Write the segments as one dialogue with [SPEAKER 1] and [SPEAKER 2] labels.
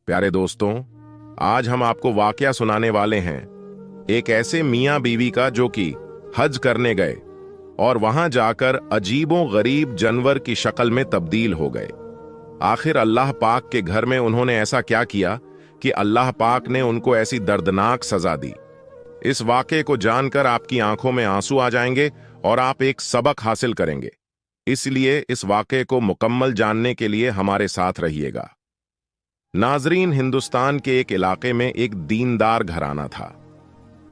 [SPEAKER 1] प्यारे दोस्तों, आज हम आपको वाकया सुनाने वाले हैं एक ऐसे मियां बीवी का जो कि हज करने गए और वहां जाकर अजीबों गरीब जानवर की शक्ल में तब्दील हो गए। आखिर अल्लाह पाक के घर में उन्होंने ऐसा क्या किया कि अल्लाह पाक ने उनको ऐसी दर्दनाक सजा दी। इस वाकये को जानकर आपकी आंखों में आंसू आ जाएंगे और आप एक सबक हासिल करेंगे। इसलिए इस वाकये को मुकम्मल जानने के लिए हमारे साथ रहिएगा। नाजरीन, हिंदुस्तान के एक इलाके में एक दीनदार घराना था,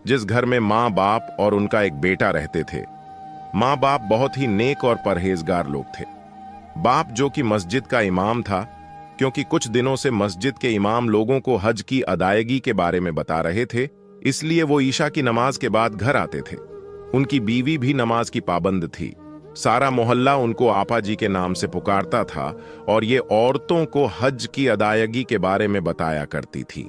[SPEAKER 1] जिस घर में माँ बाप और उनका एक बेटा रहते थे। माँ बाप बहुत ही नेक और परहेजगार लोग थे। बाप जो कि मस्जिद का इमाम था, क्योंकि कुछ दिनों से मस्जिद के इमाम लोगों को हज की अदायगी के बारे में बता रहे थे, इसलिए वो ईशा की नमाज के बाद घर आते थे। उनकी बीवी भी नमाज की पाबंद थी। सारा मोहल्ला उनको आपा जी के नाम से पुकारता था और ये औरतों को हज की अदायगी के बारे में बताया करती थी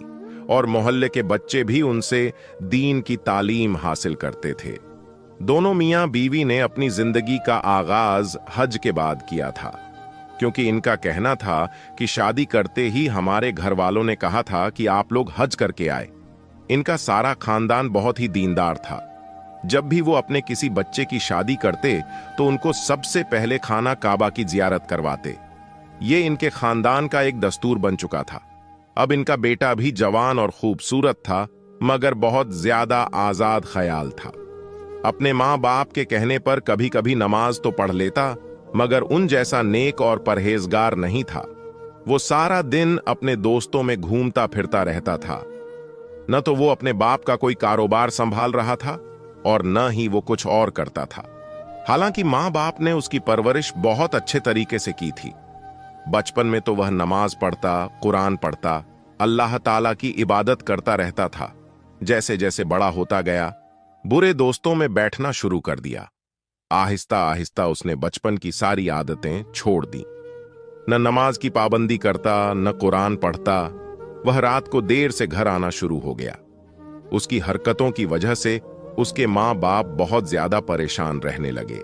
[SPEAKER 1] और मोहल्ले के बच्चे भी उनसे दीन की तालीम हासिल करते थे। दोनों मियां बीवी ने अपनी जिंदगी का आगाज हज के बाद किया था, क्योंकि इनका कहना था कि शादी करते ही हमारे घर वालों ने कहा था कि आप लोग हज करके आए। इनका सारा खानदान बहुत ही दीनदार था। जब भी वो अपने किसी बच्चे की शादी करते तो उनको सबसे पहले खाना काबा की जियारत करवाते। ये इनके खानदान का एक दस्तूर बन चुका था। अब इनका बेटा भी जवान और खूबसूरत था, मगर बहुत ज्यादा आजाद ख्याल था। अपने माँ बाप के कहने पर कभी कभी नमाज तो पढ़ लेता, मगर उन जैसा नेक और परहेजगार नहीं था। वो सारा दिन अपने दोस्तों में घूमता फिरता रहता था। न तो वो अपने बाप का कोई कारोबार संभाल रहा था और न ही वो कुछ और करता था। हालांकि माँ बाप ने उसकी परवरिश बहुत अच्छे तरीके से की थी। बचपन में तो वह नमाज पढ़ता, कुरान पढ़ता, अल्लाह ताला की इबादत करता रहता था। जैसे जैसे बड़ा होता गया, बुरे दोस्तों में बैठना शुरू कर दिया। आहिस्ता आहिस्ता उसने बचपन की सारी आदतें छोड़ दी। न नमाज की पाबंदी करता, न कुरान पढ़ता। वह रात को देर से घर आना शुरू हो गया। उसकी हरकतों की वजह से उसके माँ बाप बहुत ज्यादा परेशान रहने लगे।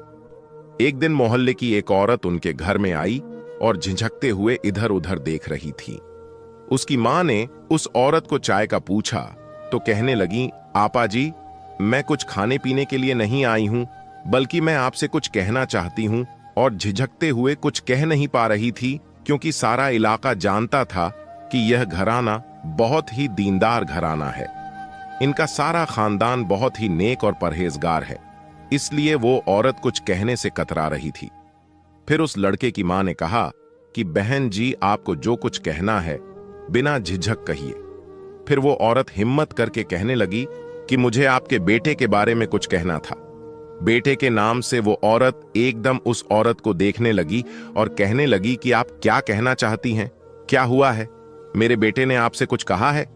[SPEAKER 1] एक दिन मोहल्ले की एक औरत उनके घर में आई और झिझकते हुए इधर उधर देख रही थी। उसकी माँ ने उस औरत को चाय का पूछा तो कहने लगी, आपा जी, मैं कुछ खाने पीने के लिए नहीं आई हूं, बल्कि मैं आपसे कुछ कहना चाहती हूं। और झिझकते हुए कुछ कह नहीं पा रही थी, क्योंकि सारा इलाका जानता था कि यह घराना बहुत ही दीनदार घराना है। इनका सारा खानदान बहुत ही नेक और परहेजगार है, इसलिए वो औरत कुछ कहने से कतरा रही थी। फिर उस लड़के की मां ने कहा कि बहन जी, आपको जो कुछ कहना है बिना झिझक कहिए। फिर वो औरत हिम्मत करके कहने लगी कि मुझे आपके बेटे के बारे में कुछ कहना था। बेटे के नाम से वो औरत एकदम उस औरत को देखने लगी और कहने लगी कि आप क्या कहना चाहती हैं? क्या हुआ है? मेरे बेटे ने आपसे कुछ कहा है?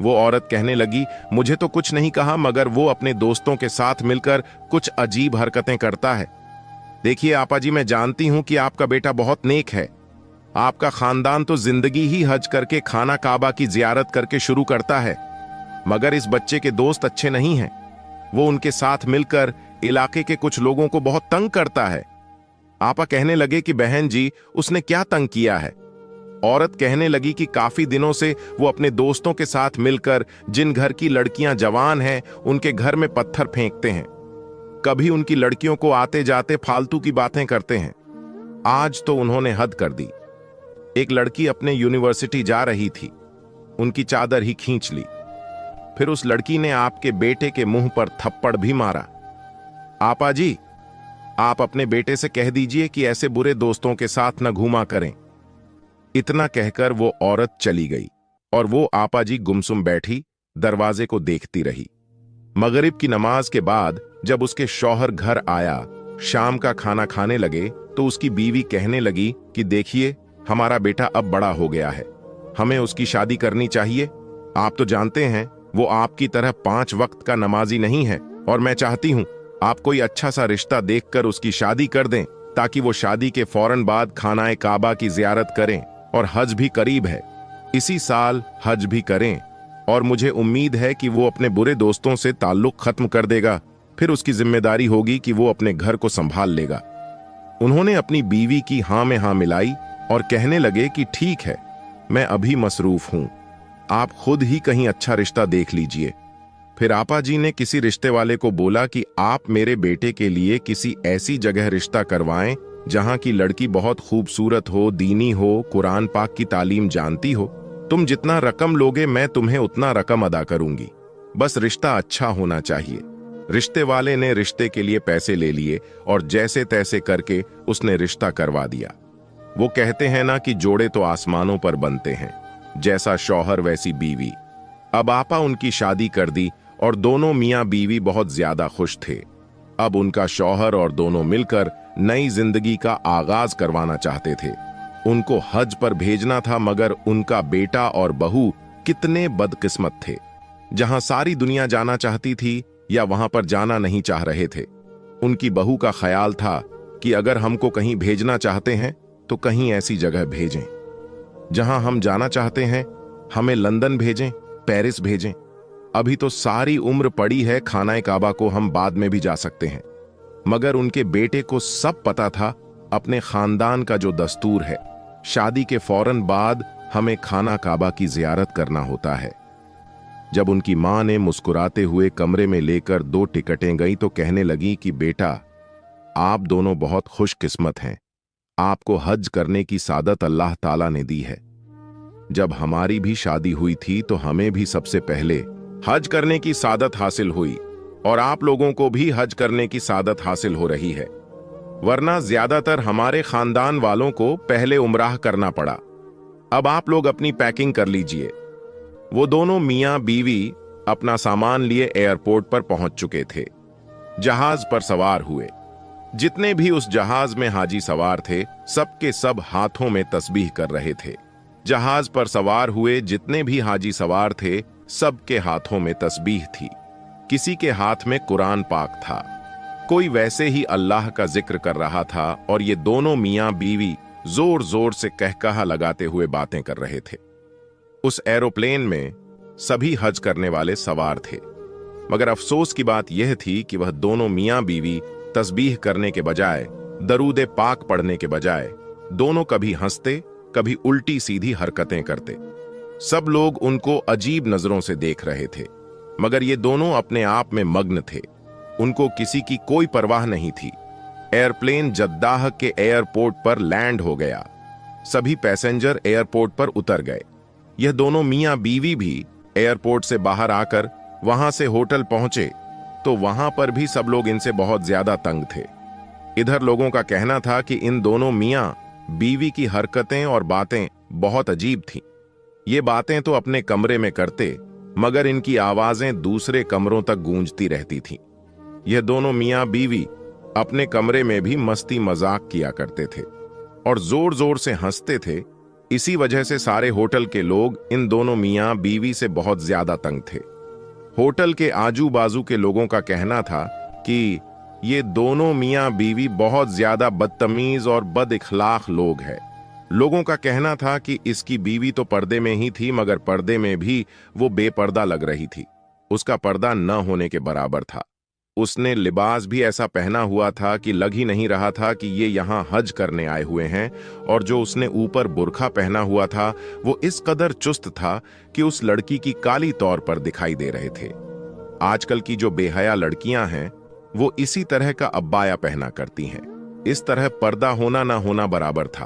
[SPEAKER 1] वो औरत कहने लगी, मुझे तो कुछ नहीं कहा, मगर वो अपने दोस्तों के साथ मिलकर कुछ अजीब हरकतें करता है। देखिए आपा जी, मैं जानती हूं कि आपका बेटा बहुत नेक है। आपका खानदान तो जिंदगी ही हज करके खाना काबा की जियारत करके शुरू करता है, मगर इस बच्चे के दोस्त अच्छे नहीं हैं। वो उनके साथ मिलकर इलाके के कुछ लोगों को बहुत तंग करता है। आपा कहने लगे कि बहन जी, उसने क्या तंग किया है? औरत कहने लगी कि काफी दिनों से वो अपने दोस्तों के साथ मिलकर जिन घर की लड़कियां जवान हैं, उनके घर में पत्थर फेंकते हैं। कभी उनकी लड़कियों को आते जाते फालतू की बातें करते हैं। आज तो उन्होंने हद कर दी। एक लड़की अपने यूनिवर्सिटी जा रही थी, उनकी चादर ही खींच ली। फिर उस लड़की ने आपके बेटे के मुंह पर थप्पड़ भी मारा। आपा जी, आप अपने बेटे से कह दीजिए कि ऐसे बुरे दोस्तों के साथ न घूमा करें। इतना कहकर वो औरत चली गई और वो आपा जी गुमसुम बैठी दरवाजे को देखती रही। मगरिब की नमाज के बाद जब उसके शौहर घर आया, शाम का खाना खाने लगे, तो उसकी बीवी कहने लगी कि देखिए, हमारा बेटा अब बड़ा हो गया है, हमें उसकी शादी करनी चाहिए। आप तो जानते हैं वो आपकी तरह 5 वक्त का नमाजी नहीं है, और मैं चाहती हूं आप कोई अच्छा सा रिश्ता देखकर उसकी शादी कर दें, ताकि वो शादी के फौरन बाद खानाए काबा की जियारत करें। और हज भी करीब है, इसी साल हज भी करें, और मुझे उम्मीद है कि वो अपने बुरे दोस्तों से ताल्लुक खत्म कर देगा। फिर उसकी जिम्मेदारी होगी कि वो अपने घर को संभाल लेगा। उन्होंने अपनी बीवी की हां में हां मिलाई और कहने लगे कि ठीक है, मैं अभी मसरूफ हूं, आप खुद ही कहीं अच्छा रिश्ता देख लीजिए। फिर आपा जी ने किसी रिश्ते वाले को बोला कि आप मेरे बेटे के लिए किसी ऐसी जगह रिश्ता करवाएं जहां की लड़की बहुत खूबसूरत हो, दीनी हो, कुरान पाक की तालीम जानती हो। तुम जितना रकम लोगे मैं तुम्हें उतना रकम अदा करूंगी, बस रिश्ता अच्छा होना चाहिए। रिश्ते वाले ने रिश्ते के लिए पैसे ले लिए और जैसे तैसे करके उसने रिश्ता करवा दिया। वो कहते हैं ना कि जोड़े तो आसमानों पर बनते हैं, जैसा शौहर वैसी बीवी। अब आपा उनकी शादी कर दी और दोनों मियां बीवी बहुत ज्यादा खुश थे। अब उनका शौहर और दोनों मिलकर नई जिंदगी का आगाज करवाना चाहते थे। उनको हज पर भेजना था, मगर उनका बेटा और बहू कितने बदकिस्मत थे। जहां सारी दुनिया जाना चाहती थी या वहां पर जाना नहीं चाह रहे थे। उनकी बहू का ख्याल था कि अगर हमको कहीं भेजना चाहते हैं तो कहीं ऐसी जगह भेजें। जहां हम जाना चाहते हैं हमें लंदन भेजें, पेरिस भेजें। अभी तो सारी उम्र पड़ी है, खानाए काबा को हम बाद में भी जा सकते हैं। मगर उनके बेटे को सब पता था अपने खानदान का जो दस्तूर है, शादी के फौरन बाद हमें खाना काबा की जियारत करना होता है। जब उनकी मां ने मुस्कुराते हुए कमरे में लेकर 2 टिकटें गई तो कहने लगी कि बेटा, आप दोनों बहुत खुशकिस्मत हैं। आपको हज करने की सादत अल्लाह ताला ने दी है। जब हमारी भी शादी हुई थी तो हमें भी सबसे पहले हज करने की सादत हासिल हुई और आप लोगों को भी हज करने की सादत हासिल हो रही है। वरना ज्यादातर हमारे खानदान वालों को पहले उम्राह करना पड़ा। अब आप लोग अपनी पैकिंग कर लीजिए। वो दोनों मियां बीवी अपना सामान लिए एयरपोर्ट पर पहुंच चुके थे। जहाज पर सवार हुए। जितने भी उस जहाज में हाजी सवार थे, सबके सब हाथों में तस्बीह कर रहे थे। जहाज पर सवार हुए जितने भी हाजी सवार थे, सबके हाथों में तस्बीह थी। किसी के हाथ में कुरान पाक था, कोई वैसे ही अल्लाह का जिक्र कर रहा था और ये दोनों मियां बीवी जोर जोर से कहकहा लगाते हुए बातें कर रहे थे। उस एरोप्लेन में सभी हज करने वाले सवार थे, मगर अफसोस की बात यह थी कि वह दोनों मियां बीवी तस्बीह करने के बजाय, दरूद पाक पढ़ने के बजाय, दोनों कभी हंसते कभी उल्टी सीधी हरकतें करते। सब लोग उनको अजीब नजरों से देख रहे थे, मगर ये दोनों अपने आप में मग्न थे। उनको किसी की कोई परवाह नहीं थी। एयरप्लेन जद्दाह के एयरपोर्ट पर लैंड हो गया। सभी पैसेंजर एयरपोर्ट पर उतर गए। यह दोनों मियां बीवी भी एयरपोर्ट से बाहर आकर वहां से होटल पहुंचे तो वहां पर भी सब लोग इनसे बहुत ज्यादा तंग थे। इधर लोगों का कहना था कि इन दोनों मियां बीवी की हरकतें और बातें बहुत अजीब थीं। ये बातें तो अपने कमरे में करते, मगर इनकी आवाजें दूसरे कमरों तक गूंजती रहती थीं। यह दोनों मियां बीवी अपने कमरे में भी मस्ती मजाक किया करते थे और जोर जोर से हंसते थे। इसी वजह से सारे होटल के लोग इन दोनों मियां बीवी से बहुत ज्यादा तंग थे। होटल के आजू बाजू के लोगों का कहना था कि ये दोनों मियां बीवी बहुत ज्यादा बदतमीज और बदइखलाक लोग हैं। लोगों का कहना था कि इसकी बीवी तो पर्दे में ही थी, मगर पर्दे में भी वो बेपर्दा लग रही थी। उसका पर्दा न होने के बराबर था। उसने लिबास भी ऐसा पहना हुआ था कि लग ही नहीं रहा था कि ये यहाँ हज करने आए हुए हैं, और जो उसने ऊपर बुर्खा पहना हुआ था वो इस कदर चुस्त था कि उस लड़की की काली तौर पर दिखाई दे रहे थे। आजकल की जो बेहया लड़कियां हैं वो इसी तरह का अब्बाया पहना करती हैं। इस तरह पर्दा होना ना होना बराबर था।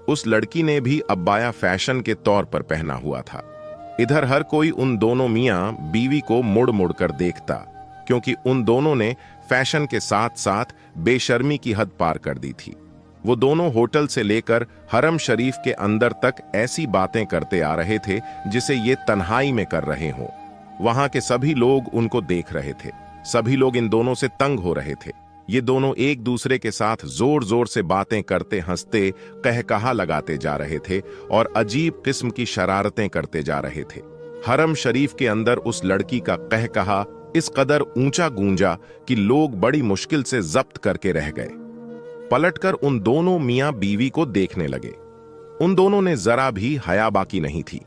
[SPEAKER 1] उस लड़की ने भी अब्बाया फैशन के तौर पर पहना हुआ था। इधर हर कोई उन दोनों मियां बीवी को मुड़ मुड़ कर देखता, क्योंकि उन दोनों ने फैशन के साथ साथ बेशर्मी की हद पार कर दी थी। वो दोनों होटल से लेकर हरम शरीफ के अंदर तक ऐसी बातें करते आ रहे थे जिसे ये तन्हाई में कर रहे हों। वहां के सभी लोग उनको देख रहे थे। सभी लोग इन दोनों से तंग हो रहे थे। ये दोनों एक दूसरे के साथ जोर जोर से बातें करते, हंसते, कहकहा लगाते जा रहे थे और अजीब किस्म की शरारतें करते जा रहे थे। हरम शरीफ के अंदर उस लड़की का कहकहा इस कदर ऊंचा गूंजा कि लोग बड़ी मुश्किल से जब्त करके रह गए। पलटकर उन दोनों मियां बीवी को देखने लगे। उन दोनों ने जरा भी हया बाकी नहीं थी।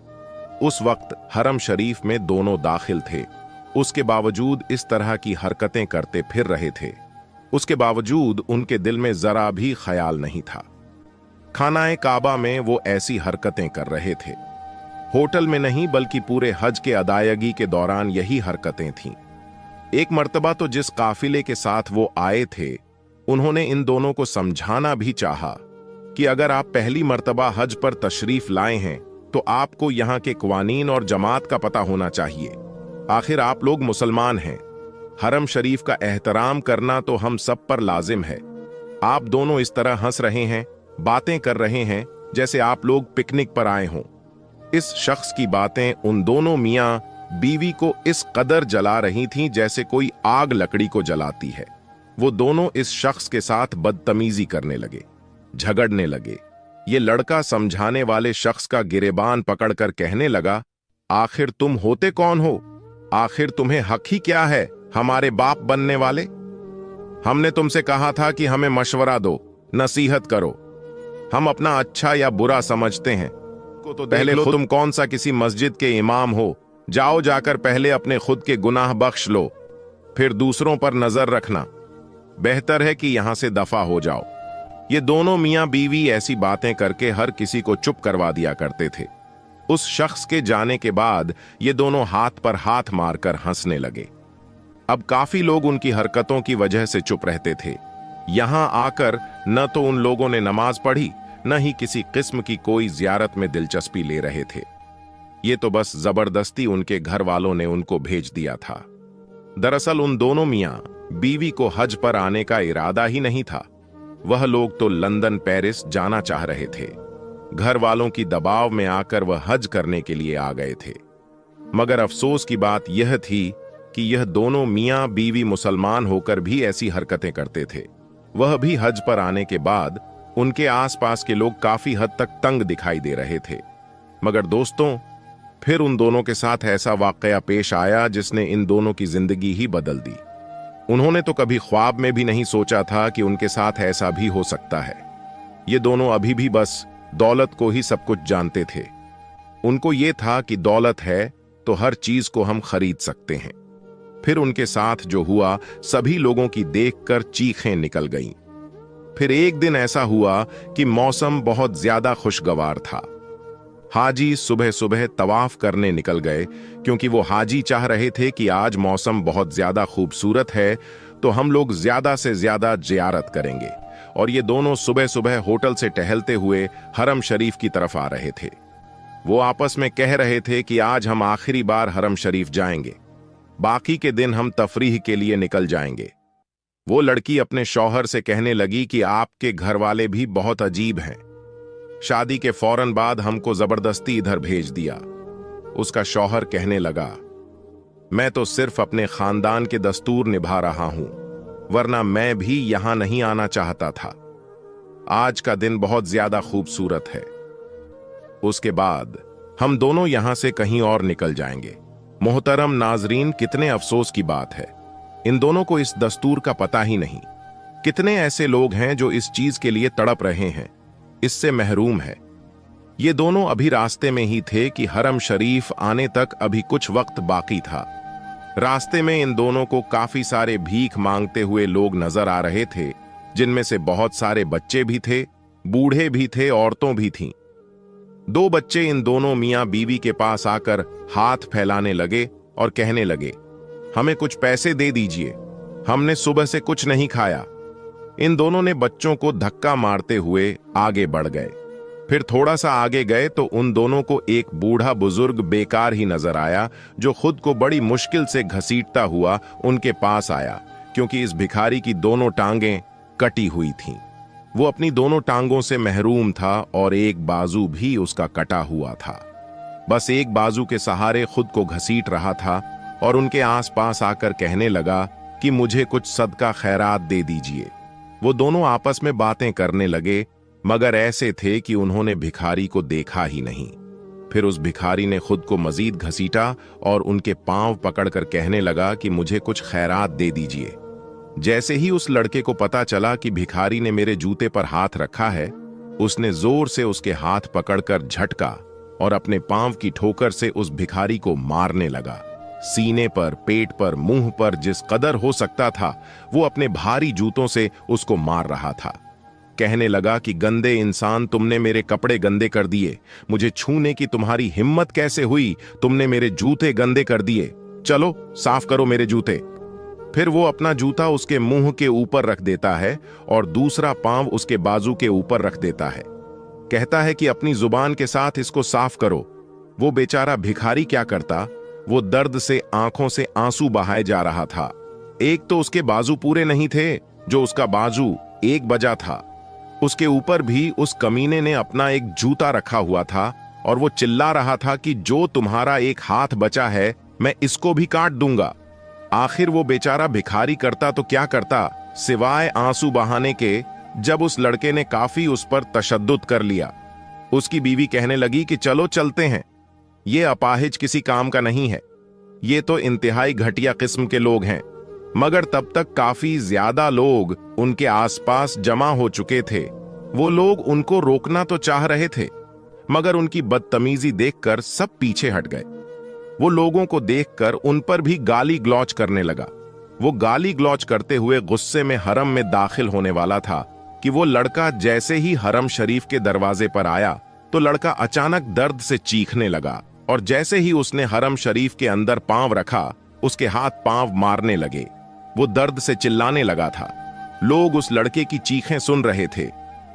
[SPEAKER 1] उस वक्त हरम शरीफ में दोनों दाखिल थे, उसके बावजूद इस तरह की हरकतें करते फिर रहे थे। उसके बावजूद उनके दिल में जरा भी ख्याल नहीं था। खानाए काबा में वो ऐसी हरकतें कर रहे थे। होटल में नहीं बल्कि पूरे हज के अदायगी के दौरान यही हरकतें थीं। एक मर्तबा तो जिस काफिले के साथ वो आए थे, उन्होंने इन दोनों को समझाना भी चाहा कि अगर आप पहली मर्तबा हज पर तशरीफ लाए हैं तो आपको यहाँ के क़वानीन और जमात का पता होना चाहिए। आखिर आप लोग मुसलमान हैं। हरम शरीफ का एहतराम करना तो हम सब पर लाजिम है। आप दोनों इस तरह हंस रहे हैं, बातें कर रहे हैं जैसे आप लोग पिकनिक पर आए हों। इस शख्स की बातें उन दोनों मियां बीवी को इस कदर जला रही थीं जैसे कोई आग लकड़ी को जलाती है। वो दोनों इस शख्स के साथ बदतमीजी करने लगे, झगड़ने लगे। ये लड़का समझाने वाले शख्स का गिरेबान पकड़कर कहने लगा, आखिर तुम होते कौन हो? आखिर तुम्हें हक ही क्या है हमारे बाप बनने वाले? हमने तुमसे कहा था कि हमें मशवरा दो, नसीहत करो। हम अपना अच्छा या बुरा समझते हैं। को तो पहले तुम कौन सा किसी मस्जिद के इमाम हो? जाओ जाकर पहले अपने खुद के गुनाह बख्श लो, फिर दूसरों पर नजर रखना। बेहतर है कि यहां से दफा हो जाओ। ये दोनों मियां बीवी ऐसी बातें करके हर किसी को चुप करवा दिया करते थे। उस शख्स के जाने के बाद ये दोनों हाथ पर हाथ मारकर हंसने लगे। अब काफी लोग उनकी हरकतों की वजह से चुप रहते थे। यहां आकर न तो उन लोगों ने नमाज पढ़ी, न ही किसी किस्म की कोई जियारत में दिलचस्पी ले रहे थे। ये तो बस जबरदस्ती उनके घर वालों ने उनको भेज दिया था। दरअसल उन दोनों मियां बीवी को हज पर आने का इरादा ही नहीं था। वह लोग तो लंदन पेरिस जाना चाह रहे थे। घर वालों की दबाव में आकर वह हज करने के लिए आ गए थे। मगर अफसोस की बात यह थी कि यह दोनों मियां बीवी मुसलमान होकर भी ऐसी हरकतें करते थे। वह भी हज पर आने के बाद उनके आसपास के लोग काफी हद तक तंग दिखाई दे रहे थे। मगर दोस्तों, फिर उन दोनों के साथ ऐसा वाकया पेश आया जिसने इन दोनों की जिंदगी ही बदल दी। उन्होंने तो कभी ख्वाब में भी नहीं सोचा था कि उनके साथ ऐसा भी हो सकता है। ये दोनों अभी भी बस दौलत को ही सब कुछ जानते थे। उनको ये था कि दौलत है तो हर चीज को हम खरीद सकते हैं। फिर उनके साथ जो हुआ, सभी लोगों की देखकर चीखें निकल गईं। फिर एक दिन ऐसा हुआ कि मौसम बहुत ज्यादा खुशगवार था। हाजी सुबह सुबह तवाफ करने निकल गए, क्योंकि वो हाजी चाह रहे थे कि आज मौसम बहुत ज्यादा खूबसूरत है तो हम लोग ज्यादा से ज्यादा जियारत करेंगे। और ये दोनों सुबह सुबह होटल से टहलते हुए हरम शरीफ की तरफ आ रहे थे। वो आपस में कह रहे थे कि आज हम आखिरी बार हरम शरीफ जाएंगे, बाकी के दिन हम तफरीह के लिए निकल जाएंगे। वो लड़की अपने शौहर से कहने लगी कि आपके घर वाले भी बहुत अजीब हैं। शादी के फौरन बाद हमको जबरदस्ती इधर भेज दिया। उसका शौहर कहने लगा, मैं तो सिर्फ अपने खानदान के दस्तूर निभा रहा हूं, वरना मैं भी यहां नहीं आना चाहता था। आज का दिन बहुत ज्यादा खूबसूरत है। उसके बाद हम दोनों यहां से कहीं और निकल जाएंगे। मोहतरम नाजरीन, कितने अफसोस की बात है, इन दोनों को इस दस्तूर का पता ही नहीं। कितने ऐसे लोग हैं जो इस चीज के लिए तड़प रहे हैं, इससे महरूम है। ये दोनों अभी रास्ते में ही थे कि हरम शरीफ आने तक अभी कुछ वक्त बाकी था। रास्ते में इन दोनों को काफी सारे भीख मांगते हुए लोग नजर आ रहे थे, जिनमें से बहुत सारे बच्चे भी थे, बूढ़े भी थे, औरतों भी थीं। दो बच्चे इन दोनों मियां बीवी के पास आकर हाथ फैलाने लगे और कहने लगे, हमें कुछ पैसे दे दीजिए, हमने सुबह से कुछ नहीं खाया। इन दोनों ने बच्चों को धक्का मारते हुए आगे बढ़ गए। फिर थोड़ा सा आगे गए तो उन दोनों को एक बूढ़ा बुजुर्ग बेकार ही नजर आया, जो खुद को बड़ी मुश्किल से घसीटता हुआ उनके पास आया, क्योंकि इस भिखारी की दोनों टांगें कटी हुई थीं। वो अपनी दोनों टांगों से महरूम था और एक बाजू भी उसका कटा हुआ था। बस एक बाजू के सहारे खुद को घसीट रहा था और उनके आसपास आकर कहने लगा कि मुझे कुछ सदका खैरात दे दीजिए। वो दोनों आपस में बातें करने लगे, मगर ऐसे थे कि उन्होंने भिखारी को देखा ही नहीं। फिर उस भिखारी ने खुद को मजीद घसीटा और उनके पांव पकड़कर कहने लगा कि मुझे कुछ खैरात दे दीजिए। जैसे ही उस लड़के को पता चला कि भिखारी ने मेरे जूते पर हाथ रखा है, उसने जोर से उसके हाथ पकड़कर झटका और अपने पांव की ठोकर से उस भिखारी को मारने लगा। सीने पर, पेट पर, मुंह पर जिस कदर हो सकता था वो अपने भारी जूतों से उसको मार रहा था। कहने लगा कि गंदे इंसान, तुमने मेरे कपड़े गंदे कर दिए, मुझे छूने की तुम्हारी हिम्मत कैसे हुई, तुमने मेरे जूते गंदे कर दिए, चलो साफ करो मेरे जूते। फिर वो अपना जूता उसके मुंह के ऊपर रख देता है और दूसरा पांव उसके बाजू के ऊपर रख देता है। कहता है कि अपनी जुबान के साथ इसको साफ करो। वो बेचारा भिखारी क्या करता, वो दर्द से आंखों से आंसू बहाए जा रहा था। एक तो उसके बाजू पूरे नहीं थे, जो उसका बाजू एक बजा था, उसके ऊपर भी उस कमीने ने अपना एक जूता रखा हुआ था और वो चिल्ला रहा था कि जो तुम्हारा एक हाथ बचा है मैं इसको भी काट दूंगा। आखिर वो बेचारा भिखारी करता तो क्या करता सिवाय आंसू बहाने के, जब उस लड़के ने काफी उस पर तशद्दुद कर लिया। उसकी बीवी कहने लगी कि चलो चलते हैं, ये अपाहिज किसी काम का नहीं है, ये तो इंतहाई घटिया किस्म के लोग हैं। मगर तब तक काफी ज्यादा लोग उनके आसपास जमा हो चुके थे। वो लोग उनको रोकना तो चाह रहे थे, मगर उनकी बदतमीजी देखकर सब पीछे हट गए। वो लोगों को देखकर उन पर भी गाली ग्लौच करने लगा। वो गाली ग्लौच करते हुए गुस्से में हरम में दाखिल होने वाला था कि वो लड़का जैसे ही हरम शरीफ के दरवाजे पर आया तो लड़का अचानक दर्द से चीखने लगा, और जैसे ही उसने हरम शरीफ के अंदर पांव रखा उसके हाथ पांव मारने लगे। वो दर्द से चिल्लाने लगा था। लोग उस लड़के की चीखें सुन रहे थे।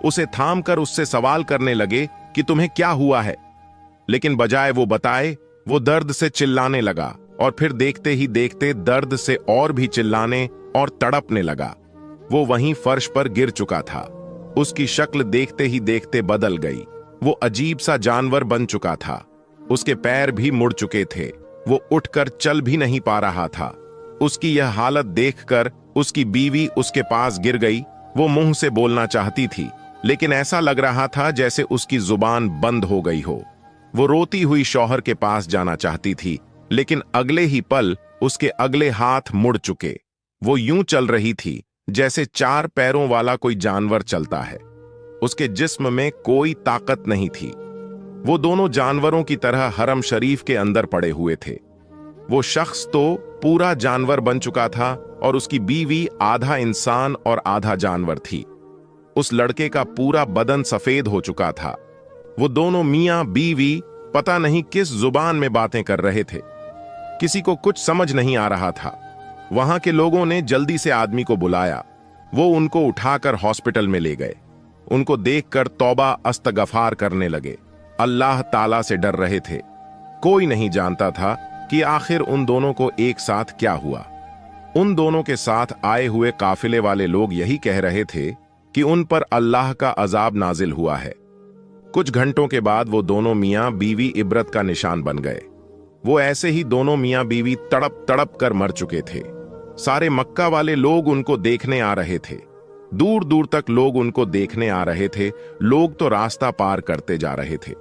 [SPEAKER 1] उसे थाम कर उससे सवाल करने लगे कि तुम्हें क्या हुआ है, लेकिन बजाय वो बताए वो दर्द से चिल्लाने लगा और फिर देखते ही देखते दर्द से और भी चिल्लाने और तड़पने लगा। वो वहीं फर्श पर गिर चुका था। उसकी शक्ल देखते ही देखते बदल गई। वो अजीब सा जानवर बन चुका था। उसके पैर भी मुड़ चुके थे। वो उठकर चल भी नहीं पा रहा था। उसकी यह हालत देखकर उसकी बीवी उसके पास गिर गई। वो मुंह से बोलना चाहती थी, लेकिन ऐसा लग रहा था जैसे उसकी जुबान बंद हो गई हो। वो रोती हुई शौहर के पास जाना चाहती थी, लेकिन अगले ही पल उसके अगले हाथ मुड़ चुके। वो यूं चल रही थी जैसे चार पैरों वाला कोई जानवर चलता है। उसके जिस्म में कोई ताकत नहीं थी। वो दोनों जानवरों की तरह हरम शरीफ के अंदर पड़े हुए थे। वो शख्स तो पूरा जानवर बन चुका था और उसकी बीवी आधा इंसान और आधा जानवर थी। उस लड़के का पूरा बदन सफेद हो चुका था। वो दोनों मियां बीवी पता नहीं किस जुबान में बातें कर रहे थे। किसी को कुछ समझ नहीं आ रहा था। वहां के लोगों ने जल्दी से आदमी को बुलाया। वो उनको उठाकर हॉस्पिटल में ले गए। उनको देखकर तौबा अस्तगफार करने लगे। अल्लाह ताला से डर रहे थे। कोई नहीं जानता था कि आखिर उन दोनों को एक साथ क्या हुआ। उन दोनों के साथ आए हुए काफिले वाले लोग यही कह रहे थे कि उन पर अल्लाह का अजाब नाजिल हुआ है। कुछ घंटों के बाद वो दोनों मियां बीवी इबरत का निशान बन गए। वो ऐसे ही दोनों मियां बीवी तड़प तड़प कर मर चुके थे। सारे मक्का वाले लोग उनको देखने आ रहे थे। दूर दूर तक लोग उनको देखने आ रहे थे। लोग तो रास्ता पार करते जा रहे थे।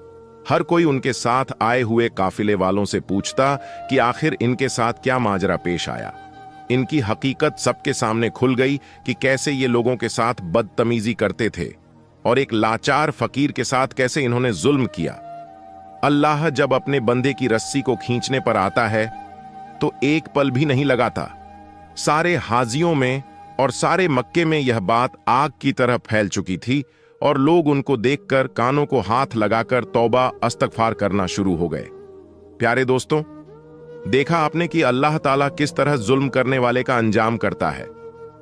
[SPEAKER 1] हर कोई उनके साथ आए हुए काफिले वालों से पूछता कि आखिर इनके साथ क्या माजरा पेश आया। इनकी हकीकत सबके सामने खुल गई कि कैसे ये लोगों के साथ बदतमीजी करते थे और एक लाचार फकीर के साथ कैसे इन्होंने जुल्म किया। अल्लाह जब अपने बंदे की रस्सी को खींचने पर आता है तो एक पल भी नहीं लगाता। सारे हाजियों में और सारे मक्के में यह बात आग की तरह फैल चुकी थी और लोग उनको देखकर कानों को हाथ लगाकर तौबा अस्तगफार करना शुरू हो गए। प्यारे दोस्तों, देखा आपने कि अल्लाह ताला किस तरह जुल्म करने वाले का अंजाम करता है।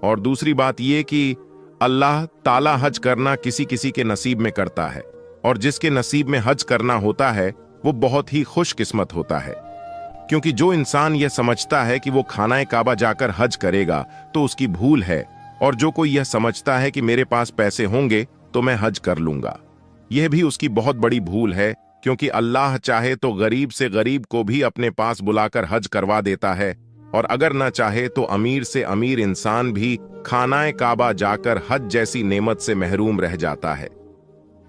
[SPEAKER 1] और दूसरी बात यह कि अल्लाह ताला हज करना किसी किसी के नसीब में करता है, और जिसके नसीब में हज करना होता है वो बहुत ही खुशकिस्मत होता है। क्योंकि जो इंसान यह समझता है कि वो खानाए काबा जाकर हज करेगा तो उसकी भूल है, और जो कोई यह समझता है कि मेरे पास पैसे होंगे तो मैं हज कर लूंगा, यह भी उसकी बहुत बड़ी भूल है। क्योंकि अल्लाह चाहे तो गरीब से गरीब को भी अपने पास बुलाकर हज करवा देता है, और अगर ना चाहे तो अमीर से अमीर इंसान भी खानाए काबा जाकर हज जैसी नेमत से महरूम रह जाता है।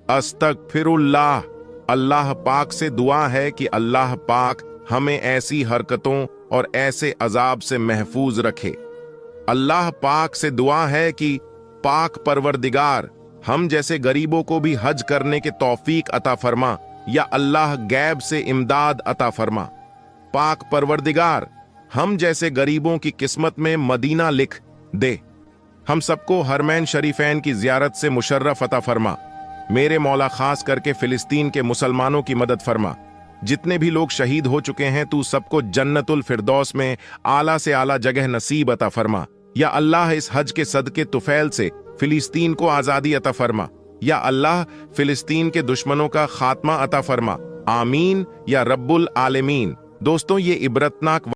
[SPEAKER 1] अस्तगफिरुल्लाह। अल्लाह पाक से दुआ है कि अल्लाह पाक हमें ऐसी हरकतों और ऐसे अजाब से महफूज रखे। अल्लाह पाक से दुआ है कि पाक परवरदिगार हम जैसे गरीबों को भी हज करने के तौफीक अता फरमा, या अल्लाह गैब से इमदाद अता फरमा। पाक परवरदिगार हम जैसे गरीबों की किस्मत में मदीना लिख दे। हम सबको हरमैन शरीफैन की जियारत से मुशर्रफ अता फरमा। मेरे मौला, खास करके फिलिस्तीन के मुसलमानों की मदद फरमा। जितने भी लोग शहीद हो चुके हैं, तू सबको जन्नतुल फिरदौस में आला से आला जगह नसीब अता फरमा। या अल्लाह, इस हज के सदके तुफैल से फिलिस्तीन को आजादी अता फरमा। या अल्लाह, फिलिस्तीन के दुश्मनों का खात्मा अता फरमा। आमीन या रब्बुल आलमीन। दोस्तों, ये इबरतनाक